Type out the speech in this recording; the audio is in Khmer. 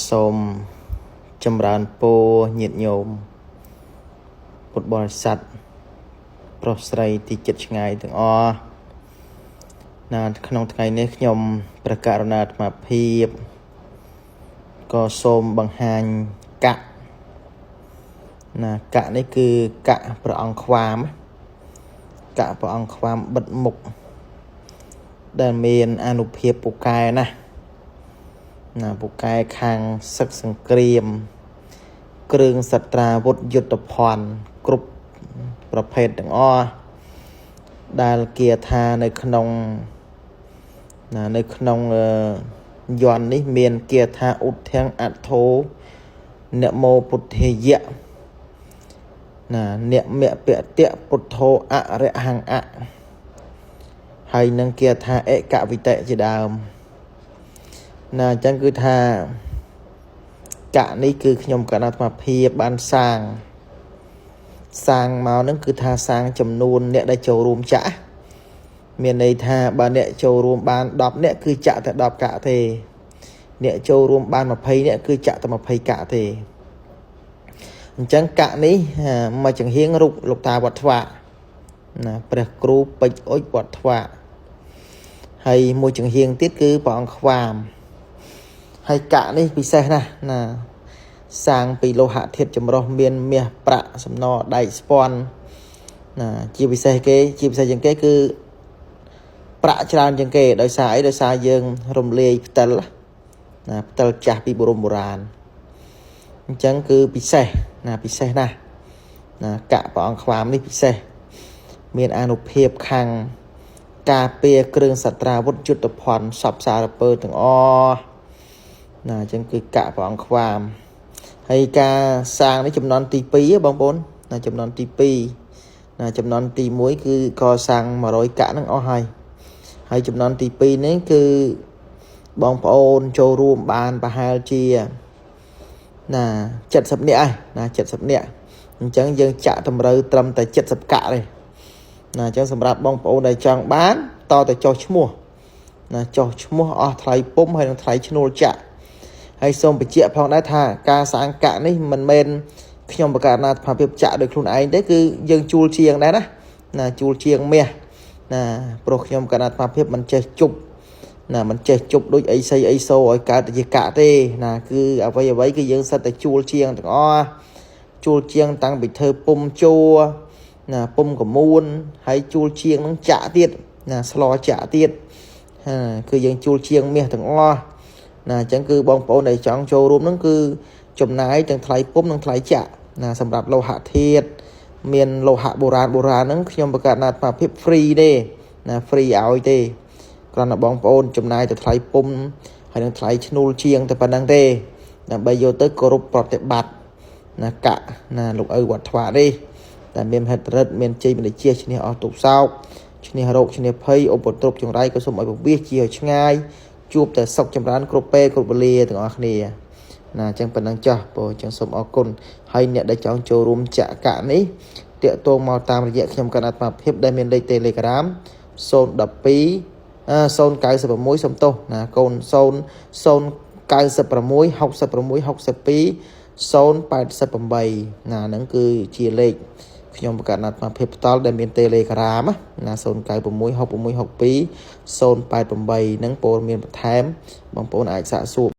សូមចម្រើនពរញាតិញោមពុទ្ធបរិស័ទប្រុសស្រីទីជិតឆ្ងាយទាំងអស់ក្នុងថ្ងៃនេះខ្ញុំព្រះករុណាអាត្មាភាពក៏សូមបង្ហាញកៈនេះគឺកៈព្រះអង្គខ្វាមកៈព្រះអង្គខ្វាមបិទមុខដែលមានអានុភាពពូកែណាពូកែខាងសឹកសង្គ្រាមគ្រឿងសត្រាវុធយុទ្ធភ័ណ្ឌគ្រប់ប្រភេទទាំងអស់ដែលគាថានៅក្នុងយន្តនេះមានគាថាឧទ្ធាំងអថោនមោពុទ្ធេយៈនិមៈពតៈពុទ្ធោអរិហង្អៈហើយនឹងគាថាអេកវិតៈជាដើមអញ្ចឹងគឺថាកៈនេះគឺខ្ញុំកណ្ដាអាត្មាភាពបានសាងមកហ្នឹងគឺថាសាងចំនួនអ្នកដែលចូលរួមចាក់មានន័យថាបើអ្នកចូលរួមបាន10អ្នកគឺចាក់តែ10កៈទេអ្នកចូលរួមបាន20អ្នកគឺចាក់តែ20កៈទេអញ្ចឹងកៈនេះមកចង្ហៀងរូបលោកតាវត្តថ្វាព្រះគ្រូពេជ្រអុចវត្តថ្វាហើយមួយចង្ហៀងទៀតគឺព្រះអង្គខ្វាមហើយកៈនេះពិសេសណាស់សាងពីលោហៈធាតុចម្រុះមានមាសប្រាក់សំណដែកស្ពាន់ជាពិសេសជាងគេគឺប្រាក់ច្រើនជាងគេដោយសារអីដោយសារយើងរំលាយផ្តិលផ្តិលចាស់ពីបុរាណអញ្ចឹងគឺពិសេសណាស់កៈព្រះអង្គខ្វាមនេះពិសេសមានអានុភាពខាងការពារគ្រឿងសត្រាវុធយុទ្ធភ័ណ្ឌសពសារពើទាំងអស់អញ្ចឹងគឺកៈព្រះអង្គខ្វាមហើយការសាងនេះចំនួនទី2បងប្អូនចំនួនទី2ចំនួនទី1គឺកសាង100កៈហ្នឹងអស់ហើយចំនួនទី2នេះគឺបងប្អូនចូលរួមបានប្រហែលជា70នាក់70នាក់អញ្ចឹងយើងចាក់តម្រូវត្រឹមតែ70កៈទេអញ្ចឹងសម្រាប់បងប្អូនដែលចង់បានតតែចុះឈ្មោះអស់ថ្លៃពុំហើយនឹងថ្លៃឈ្នួលចាក់ហើយសូមបញ្ជាក់ផងដែរថាការសាងកៈនេះមិនមែនខ្ញុំបង្កើតអាត្មាភាពចាក់ដោយខ្លួនឯងទេគឺយើងជួលជាងដែរណាជួលជាងមាសព្រោះខ្ញុំកណ្ដាអាត្មាភាពមិនចេះជប់មិនចេះជប់ដូចអីសីអីសូឲ្យកើតជាកៈទេគឺអ្វីគឺយើងសិតតែជួលជាងទាំងអស់ជួលជាងតាំងពីធ្វើពុំជួពុំកមួនហើយជួលជាងនឹងចាក់ទៀតស្លចាក់ទៀតគឺយើងជួលជាងមាសទាំងអស់អញ្ចឹងគឺបងប្អូនដែលចង់ចូលរួមហ្នឹងគឺចំណាយទាំងថ្លៃពុំនិងថ្លៃចាក់សម្រាប់លោហៈធាតុមានលោហៈបុរាណហ្នឹងខ្ញុំបង្កើតអាត្មាភាព free ទេfree ឲ្យទេគ្រាន់តែបងប្អូនចំណាយតែថ្លៃពុំហើយនឹងថ្លៃឈ្នួលជាងតែប៉ុណ្្នឹងទេដើម្បីយកទៅគោរពប្រតិបត្តិកៈលោកឪវត្តថ្វានេះតែមានហេតុរិទ្ធមានជ័យមនិជាឈ្នះអស់ទុក្ខសោកឈ្នះរោគឈ្នះភ័យឧបទ្រពចង្រៃក៏សូមឲ្យពវាសជាឆ្ងាយជួបតែសុខចម្រើនគ្រប់ពេលគ្រប់វេលាទាំងអស់គ្នាអញ្ចឹងប៉ុណ្ណឹងចុះបងអញ្ចឹងសូមអរគុណហើយអ្នកដែលចង់ចូលរួមចាក់កៈនេះតាក់ទងមកតាមរយៈខ្ញុំកណ្ដាអាត្មាភាពដែលមានលេខ Telegram 012 096សំទោសកូន096 66 62 088ហ្នឹងគឺជាលេខខ្ញុំបង្កើតអាត្មាភាពផ្ទាល់ដែលមាន Telegram 096 66 62 088ហ្នឹងព័ត៌មានបន្ថែមបងប្អូនអាចសាកសួរ